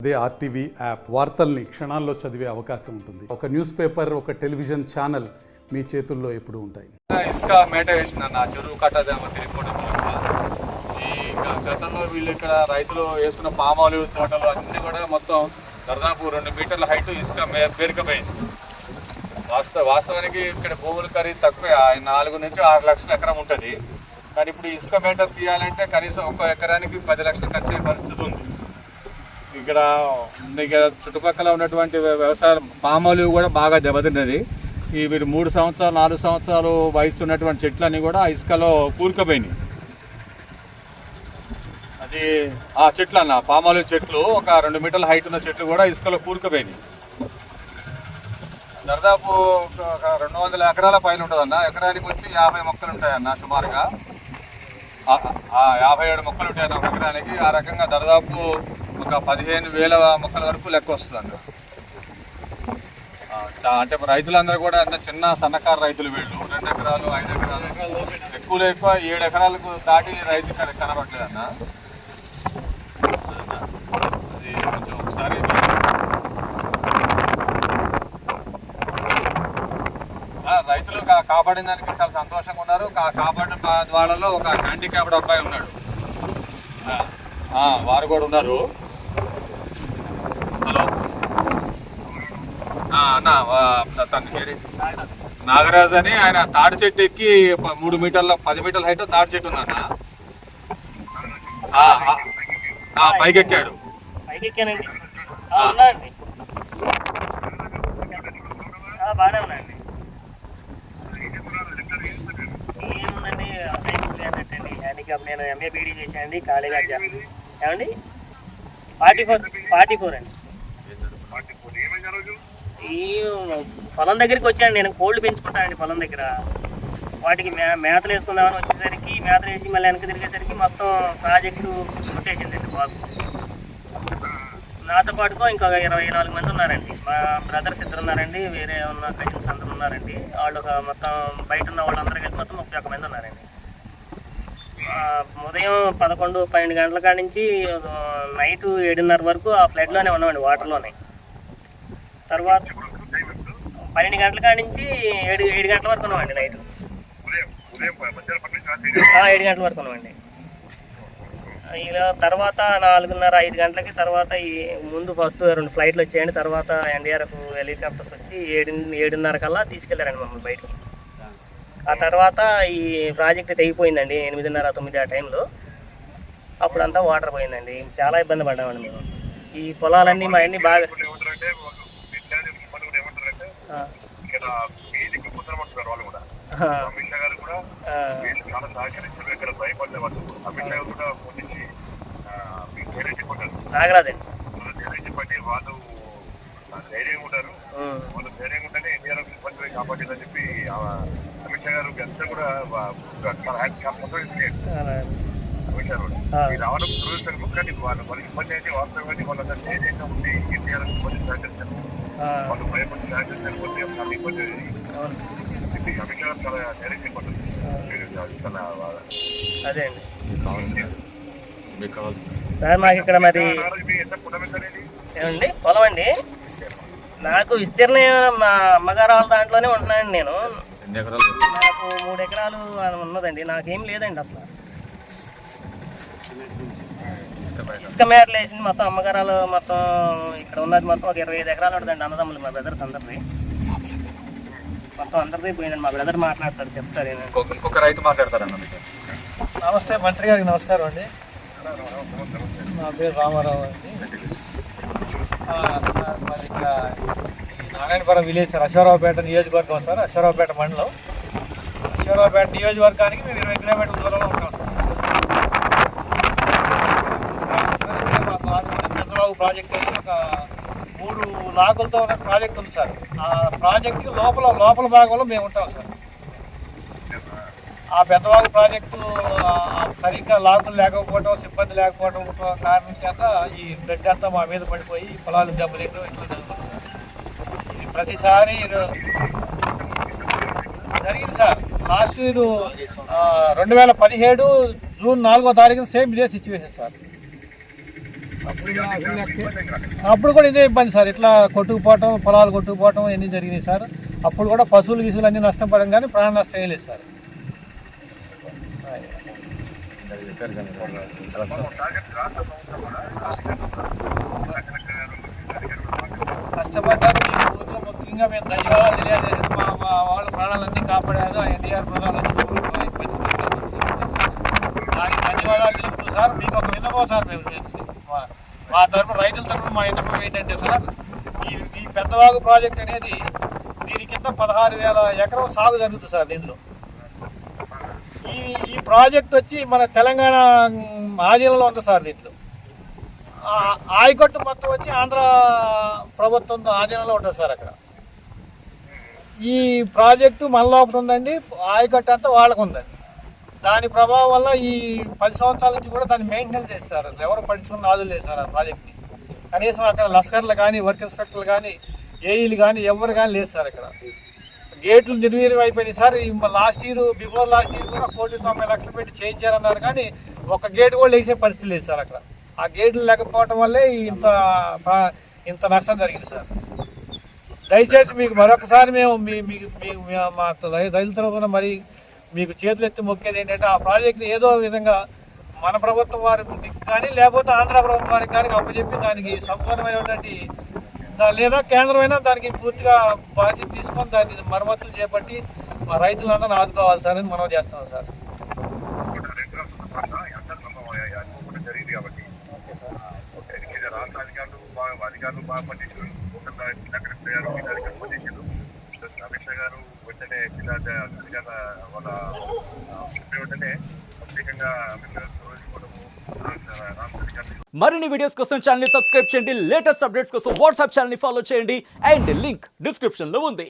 అదే RTV app వార్తల్ని క్షణాల్లో చదివే అవకాశం ఉంటుంది. ఒక న్యూస్ పేపర్, ఒక టెలివిజన్ ఛానల్ మీ చేతుల్లో ఎప్పుడూ ఉంటాయి. ఇసుక మేట వేసిందన్న చెరువు కట్టదేమో తెలియకుండా. ఈ గతంలో వీళ్ళు ఇక్కడ రైతులు వేసుకున్న పామాలు తోటలు అన్నీ కూడా మొత్తం దాదాపు 2 మీటర్ల హైట్ ఇసుక పేరుకపోయింది. వాస్తవానికి ఇక్కడ భూములు ఖరీదు తక్కువ, 4 నుంచి 6 లక్షల ఎకరం ఉంటుంది. కానీ ఇప్పుడు ఇసుక మేట తీయాలంటే కనీసం 1 ఎకరానికి 10 లక్షలు ఖర్చు అయ్యే పరిస్థితి ఉంది. ఇక్కడ చుట్టుపక్కల ఉన్నటువంటి వ్యవసాయ పామాలు కూడా బాగా దెబ్బతిన్నది. ఈ మీరు 3 సంవత్సరాలు 4 సంవత్సరాలు వయసు ఉన్నటువంటి చెట్లన్నీ కూడా ఇసుకలో కూరుకుపోయినాయి. అది ఆ చెట్లు అన్న పామాలు చెట్లు, ఒక 2 మీటర్ల హైట్ ఉన్న చెట్లు కూడా ఇసుకలో కూరుకుపోయినాయి. దాదాపు ఒక 200 ఎకరాల పైన ఉంటుందన్న. ఎకరానికి వచ్చి 50 మొక్కలు ఉంటాయన్న సుమారుగా. 57 మొక్కలు ఉంటాయన్న ఒక ఎకరానికి. ఆ రకంగా దాదాపు ఒక 15,000 మొక్కల వరకు లెక్క వస్తుందండి. అంటే రైతులందరూ కూడా అంత చిన్న సన్నకారు రైతులు వీళ్ళు. 2 ఎకరాలు 5 ఎకరాలు ఎక్కువ 7 ఎకరాలకు దాటి రైతు ఇక్కడ కనబడలేదన్న. అది కొంచెం ఒకసారి రైతులు కాపాడిన దానికి చాలా సంతోషంగా ఉన్నారు. కాపాడిన వాళ్ళలో ఒక హ్యాండిక్యాప్డ్ అబ్బాయి ఉన్నాడు, వారు కూడా ఉన్నారు. హలో అన్న, తన పేరు నాగరాజు అని. ఆయన తాడి చెట్టు ఎక్కి 10 మీటర్ల హైట్ తాడి చెట్టు ఉందన్న. పైకి ఎక్కాడు. ఏముందండి, వ్యవసాయం ఏంటండి, హ్యాండిక్యాప్. నేను ఎంఏ బీడీ చేశానండి, ఖాళీగా ఏమండి 44 అండి. ఈ పొలం దగ్గరికి వచ్చాను నేను. కోళ్ళు పెంచుకుంటానండి పొలం దగ్గర. వాటికి మేతలు వేసుకుందామని వచ్చేసరికి, మేతలు వేసి మళ్ళీ వెనక్కి తిరిగేసరికి మొత్తం ప్రాజెక్టు కొట్టేసిందండి బాగు. నాతో పాటుగా ఇంకా 24 మంది ఉన్నారండి. మా బ్రదర్స్ 2 ఉన్నారండి, వేరే ఉన్న కజిన్స్ అందరూ ఉన్నారండి. వాళ్ళు మొత్తం బయట ఉన్న వాళ్ళందరూ కలిసి మొత్తం 31 మంది ఉన్నారండి. ఉదయం 11-12 గంటల కాడి నుంచి నైట్ 7:30 వరకు ఆ ఫ్లడ్లోనే ఉన్నామండి, వాటర్లోనే. తర్వాత 12 గంటల కాడి నుంచి 7 గంటల వరకు ఉన్నామండి నైట్. 7 గంటల వరకు ఉన్నామండి. ఇలా తర్వాత 4:30-5 గంటలకి తర్వాత ఈ ముందు ఫస్ట్ 2 ఫ్లైట్లు వచ్చాయండి. తర్వాత ఎన్డీఆర్ఎఫ్ హెలికాప్టర్స్ వచ్చి 7:30 కల్లా తీసుకెళ్లారండి మమ్మల్ని బయటికి. ఆ తర్వాత ఈ ప్రాజెక్ట్ తెగిపోయిందండి 8:30-9 ఆ టైంలో. అప్పుడంతా వాటర్ పోయిందండి. చాలా ఇబ్బంది పడ్డామండి మేము. ఈ పొలాలన్నీ మా అన్నీ బాగా నాగరాజండి. వాళ్ళు ధైర్యంగా ఉంటారు. వాళ్ళు ధైర్యంగా ఉంటేనే ఎన్టీఆర్ ఇబ్బంది కాపాడాలని చెప్పి అమిత్ షా గారు అంతా కూడా అమిత్ షా కూడా రావడం దురదృష్టం. కానీ వాళ్ళకి ఇబ్బంది అయితే వాస్తవాన్ని వాళ్ళంతా ధైర్యంగా ఉండి ఎన్టీఆర్ ఇబ్బంది సహకరించారు. వాళ్ళు భయపడి సహకరించకపోతే చాలా ఇబ్బంది చెప్పి అమిత్ షా గారు చాలా ధైర్యం చెప్పారు. అదే అండి సార్. మాకు ఇక్కడ మరి ఏమండి పొలం అండి. నాకు విస్తీర్ణం మా అమ్మగారు వాళ్ళ దాంట్లోనే ఉంటున్నానండి నేను. నాకు 3 ఎకరాలు ఉన్నదండి. నాకేం లేదండి అసలు. ఇసుక మేటలు వేసింది మొత్తం అమ్మగారాలు మొత్తం. ఇక్కడ ఉన్నది మొత్తం ఒక 25 ఎకరాలు ఉంటుందండి. అన్నదమ్ములు మా బ్రదర్స్ అందరిది మొత్తం అందరిది పోయిందండి. మా బ్రదర్ మాట్లాడతారు, చెప్తారు. ఇంకొక రైతు మాట్లాడతారన్న. నమస్తే మంత్రి గారికి నమస్కారం అండి. నా పేరు రామారావు అండి. మరి ఇక్కడ నారాయణపురం విలేజ్ సార్, అశ్వారావుపేట నియోజకవర్గం సార్. అశ్వారావుపేట మండలం, అశ్వారావుపేట నియోజకవర్గానికి మేము 20 కిలోమీటర్ల దూరంలో ఉంటాం సార్. మాకు చంద్రబాబు ప్రాజెక్ట్ అని ఒక 3 లాకులతో ఉన్న ప్రాజెక్ట్ ఉంది సార్. ఆ ప్రాజెక్టు లోపల భాగంలో మేము ఉంటాం సార్. ఆ పెద్దవాగు ప్రాజెక్టు సరిగ్గా లాకులు లేకపోవడం, సిబ్బంది లేకపోవడం కారణం చేత ఈ బ్లడ్ అంతా మా మీద పడిపోయి పొలాలు దెబ్బతింటూ ఇట్లా జరుగుతుంది సార్. ఇది ప్రతిసారి జరిగింది సార్. లాస్ట్ 2017 జూన్ 4వ తారీఖున సేమ్ ఇదే సిచ్యువేషన్ సార్. అప్పుడు అప్పుడు కూడా ఇదే ఇబ్బంది సార్, ఇట్లా కొట్టుకుపోవటం, పొలాలు కొట్టుకుపోవటం అన్నీ జరిగినాయి సార్. అప్పుడు కూడా పశువులు గిసులు అన్నీ నష్టపడం కానీ ప్రాణ నష్టం ఏం లేదు సార్. కష్టపడ్డారు. ఈ ఊళ్ళో ముఖ్యంగా మేము ధన్యవాదాలు తెలియాలి. మా వాళ్ళ ప్రాణాలన్నీ కాపాడారు. ఎన్టీఆర్ ప్రధాన దానికి ధన్యవాదాలు తెలుపుతూ సార్, మీకు ఒక విన్నపం సార్, మేము మా తరఫున రైతుల తరఫున మా విన్నపం ఏంటంటే సార్, ఈ పెద్దవాగు ప్రాజెక్ట్ అనేది దీని కింద 16,000 ఎకరం సాగు జరుగుతుంది సార్. దీనిలో ఈ ప్రాజెక్ట్ వచ్చి మన తెలంగాణ ఆధీనంలో ఉంది సార్. దీంట్లో ఆయకట్టు మొత్తం వచ్చి ఆంధ్ర ప్రభుత్వం ఆధీనంలో ఉంటుంది సార్. అక్కడ ఈ ప్రాజెక్టు మన లోపల ఉందండి, ఆయకట్టు అంతా వాళ్ళకు ఉందండి. దాని ప్రభావం వల్ల ఈ 10 సంవత్సరాల నుంచి కూడా దాన్ని మెయింటెనెన్స్ చేస్తారు. ఎవరు పట్టించుకున్న నాదులు లేదు సార్ ఆ ప్రాజెక్ట్ని. కనీసం అక్కడ లస్కర్లు కానీ, వర్క్ ఇన్స్పెక్టర్లు కానీ, ఏఈలు కానీ ఎవరు కానీ లేదు సార్. అక్కడ గేట్లు నిర్వీర్యం అయిపోయినాయి sir. Last year, before last year కూడా 1,90,00,000 పెట్టి చేయించారన్నారు కానీ ఒక గేట్ కూడా వేసే పరిస్థితి లేదు సార్. అక్కడ ఆ గేట్లు లేకపోవడం వల్లే ఇంత నష్టం జరిగింది సార్. దయచేసి మీకు మరొకసారి మేము మా రైతుల తరఫున మరి మీకు చేతులు ఎత్తి మొక్కేది ఏంటంటే, ఆ ప్రాజెక్ట్ని ఏదో విధంగా మన ప్రభుత్వం వారికి కానీ లేకపోతే ఆంధ్ర ప్రభుత్వం వారికి కానీ అప్పచెప్పి దానికి సంపూర్ణమైనటువంటి లేదా కేంద్రమైనా దానికి పూర్తిగా బాధ్యత తీసుకొని దాన్ని మరమ్మతులు చేపట్టి మా రైతులందరూ ఆదుకోవాలి సార్ అని మనం చేస్తున్నాం సార్. జరిగింది కాబట్టి రాష్ట్ర అధికారులు బాగా పనిచేసారు. అధికారులు పనిచేసారు. అమిత్ షా గారు వెంటనే జిల్లా అధికారుల వాళ్ళ వెంటనే ప్రత్యేకంగా అమిత్ షా మరిన్ని వీడియోస్ కోసం ఛానల్ ని సబ్స్క్రైబ్ చేయండి. లేటెస్ట్ అప్డేట్స్ కోసం వాట్సాప్ ఛానల్ ని ఫాలో చేయండి. అండ్ లింక్ డిస్క్రిప్షన్ లో ఉంది.